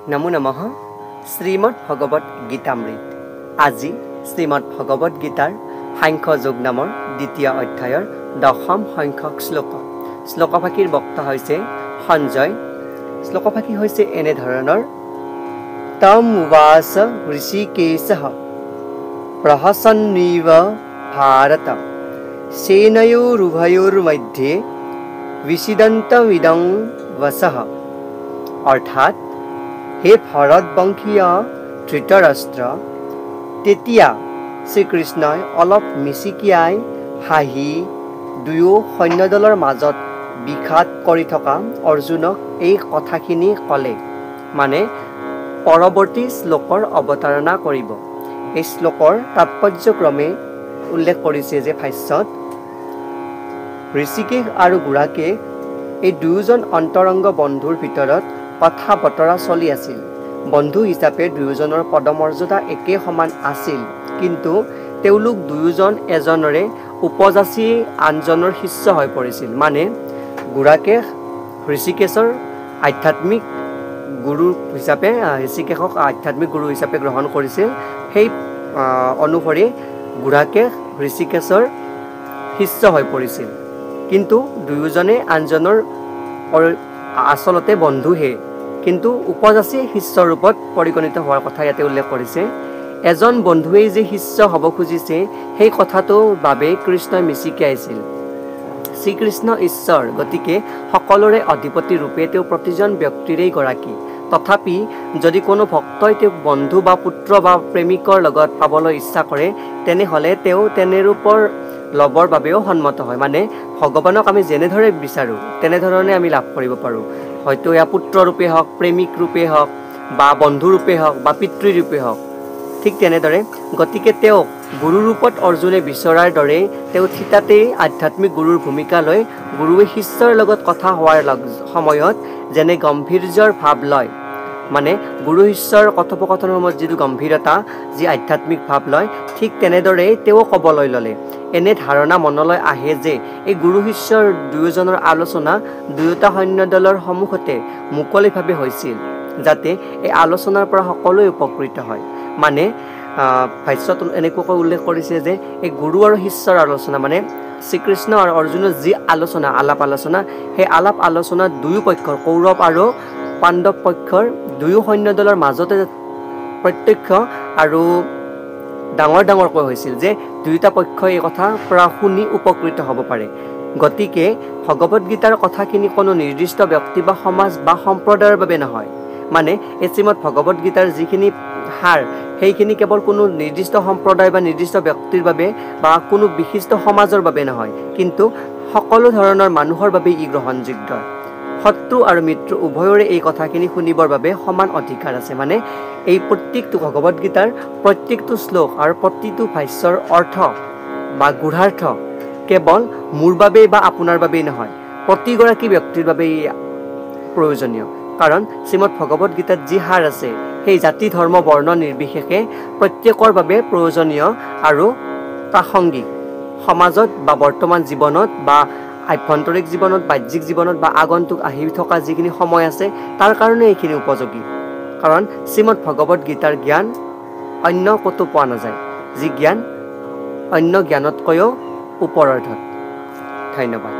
নমো নমঃ শ্ৰীমদ ভগবত গীতামৃত। আজি শ্ৰীমদ ভগবত গীতাৰ সাংখ্য যোগ নামৰ দ্বিতীয় অধ্যায়ৰ 10ম সংখ্যক শ্লোক। শ্লোকভাষীৰ বক্তা হৈছে সঞ্জয়। শ্লোকভাষী হৈছে এনে ধৰণৰ: তম উবাচ ঋষিকেশঃ প্ৰহসন্নিব ভাৰত সেনয়োৰুভয়োৰ্মধ্যে বিছিদন্তমিদং বচঃ। অৰ্থাৎ, হে ভাৰতবংশীয় ধৃতৰাষ্ট্ৰ, তেতিয়া শ্ৰীকৃষ্ণই অলপ মিচিকিয়াই হাঁহি দুয়ো সৈন্যদলৰ মাজত বিষাদ কৰি থকা অৰ্জুনক এই কথাখিনি ক'লে। মানে পৰৱৰ্তী শ্লোকৰ অৱতাৰণা কৰিব। এই শ্লোকৰ তাৎপৰ্যক্ৰমে উল্লেখ কৰিছে যে ভাষ্যত ঋষিকেশ আৰু গুড়াকেশ এই দুয়োজন অন্তৰংগ বন্ধুৰ ভিতৰত কথা বতৰা চলি আছিল। বন্ধু হিচাপে দুয়োজনৰ পদমৰ্যাদা একে সমান আছিল, কিন্তু তেওঁলোক দুয়োজন এজনৰে উপজাচি আনজনৰ শিষ্য হৈ পৰিছিল। মানে গুড়াকেশ ঋষিকেশৰ আধ্যাত্মিক গুৰু হিচাপে ঋষিকেশক আধ্যাত্মিক গুৰু হিচাপে গ্ৰহণ কৰিছিল। সেই অনুসৰি গুড়াকেশ ঋষিকেশৰ শিষ্য হৈ পৰিছিল, কিন্তু দুয়োজনে আনজনৰ আচলতে বন্ধুহে, কিন্তু উপজাচি শিষ্য ৰূপত পৰিগণিত হোৱাৰ কথা ইয়াতে উল্লেখ কৰিছে। এজন বন্ধুৱেই যে শিষ্য হ'ব খুজিছে সেই কথাটোৰ বাবে কৃষ্ণই মিচিকিয়াইছিল। শ্ৰীকৃষ্ণ ঈশ্বৰ, গতিকে সকলোৰে অধিপতি ৰূপে তেওঁ প্ৰতিজন ব্যক্তিৰেই গৰাকী। তথাপি যদি কোনো ভক্তই তেওঁক বন্ধু বা পুত্ৰ বা প্ৰেমিকৰ লগত পাবলৈ ইচ্ছা কৰে, তেনেহ'লে তেওঁ তেনেৰূপৰ ল'বৰ বাবেও সন্মত হয়। মানে ভগৱানক আমি যেনেদৰে বিচাৰোঁ তেনেধৰণে আমি লাভ কৰিব পাৰোঁ। হয়তো এয়া পুত্ৰৰূপে হওক, প্ৰেমিক ৰূপে হওক, বা বন্ধুৰূপে হওক, বা পিতৃৰূপে হওক। ঠিক তেনেদৰে গতিকে তেওঁক গুৰুৰূপত অৰ্জুনে বিচৰাৰ দৰে তেওঁ থিতাতেই আধ্যাত্মিক গুৰুৰ ভূমিকা লৈ গুৰুৱে শিষ্যৰ লগত কথা হোৱাৰ সময়ত যেনে গম্ভীৰ্যৰ ভাৱ লয়, মানে গুৰু শিষ্যৰ কথোপকথনৰ সময়ত যিটো গম্ভীৰতা, যি আধ্যাত্মিক ভাৱ লয়, ঠিক তেনেদৰেই তেওঁ ক'বলৈ ল'লে। এনে ধাৰণা মনলৈ আহে যে এই গুৰু শিষ্যৰ দুয়োজনৰ আলোচনা দুয়োটা সৈন্যদলৰ সন্মুখতে মুকলিভাৱে হৈছিল, যাতে এই আলোচনাৰ পৰা সকলোৱে উপকৃত হয়। মানে ভাষ্যত এনেকুৱাকৈ উল্লেখ কৰিছে যে এই গুৰু আৰু শিষ্যৰ আলোচনা, মানে শ্ৰীকৃষ্ণ আৰু অৰ্জুনৰ যি আলোচনা, আলাপ আলোচনা, সেই আলাপ আলোচনা দুয়ো পক্ষৰ, কৌৰৱ আৰু পাণ্ডৱ পক্ষৰ দুয়ো সৈন্যদলৰ মাজতে প্ৰত্যক্ষ আৰু ডাঙৰ ডাঙৰকৈ হৈছিল, যে দুয়োটা পক্ষই এই কথা পৰা শুনি উপকৃত হ'ব পাৰে। গতিকে ভগৱত গীতাৰ কথাখিনি কোনো নিৰ্দিষ্ট ব্যক্তি বা সমাজ বা সম্প্ৰদায়ৰ বাবে নহয়। মানে এই শ্ৰীমদ ভগৱত গীতাৰ যিখিনি সাৰ, সেইখিনি কেৱল কোনো নিৰ্দিষ্ট সম্প্ৰদায় বা নিৰ্দিষ্ট ব্যক্তিৰ বাবে বা কোনো বিশিষ্ট সমাজৰ বাবে নহয়, কিন্তু সকলো ধৰণৰ মানুহৰ বাবে ই গ্ৰহণযোগ্য। শত্ৰু আৰু মিত্ৰ উভয়ৰে এই কথাখিনি শুনিবৰ বাবে সমান অধিকাৰ আছে। মানে এই প্ৰত্যেকটো ভগৱত গীতাৰ প্ৰত্যেকটো শ্লোক আৰু প্ৰতিটো ভাষ্যৰ অৰ্থ বা গূঢ়াৰ্থ কেৱল মোৰ বাবেই বা আপোনাৰ বাবেই নহয়, প্ৰতিগৰাকী ব্যক্তিৰ বাবেই প্ৰয়োজনীয়। কাৰণ শ্ৰীমদ ভগৱত গীতাত যি সাৰ আছে, সেই জাতি ধৰ্ম বৰ্ণ নিৰ্বিশেষে প্ৰত্যেকৰ বাবে প্ৰয়োজনীয় আৰু প্ৰাসংগিক। সমাজত বা বৰ্তমান জীৱনত বা আভ্যন্তৰিক জীৱনত, বাহ্যিক জীৱনত বা আগন্তুক আহি থকা যিখিনি সময় আছে, তাৰ কাৰণে এইখিনি উপযোগী। কাৰণ শ্ৰীমদ ভগৱত গীতাৰ জ্ঞান অন্য ক'তো পোৱা নাযায়, যি জ্ঞান অন্য জ্ঞানতকৈও ওপৰৰ ধন। ধন্যবাদ।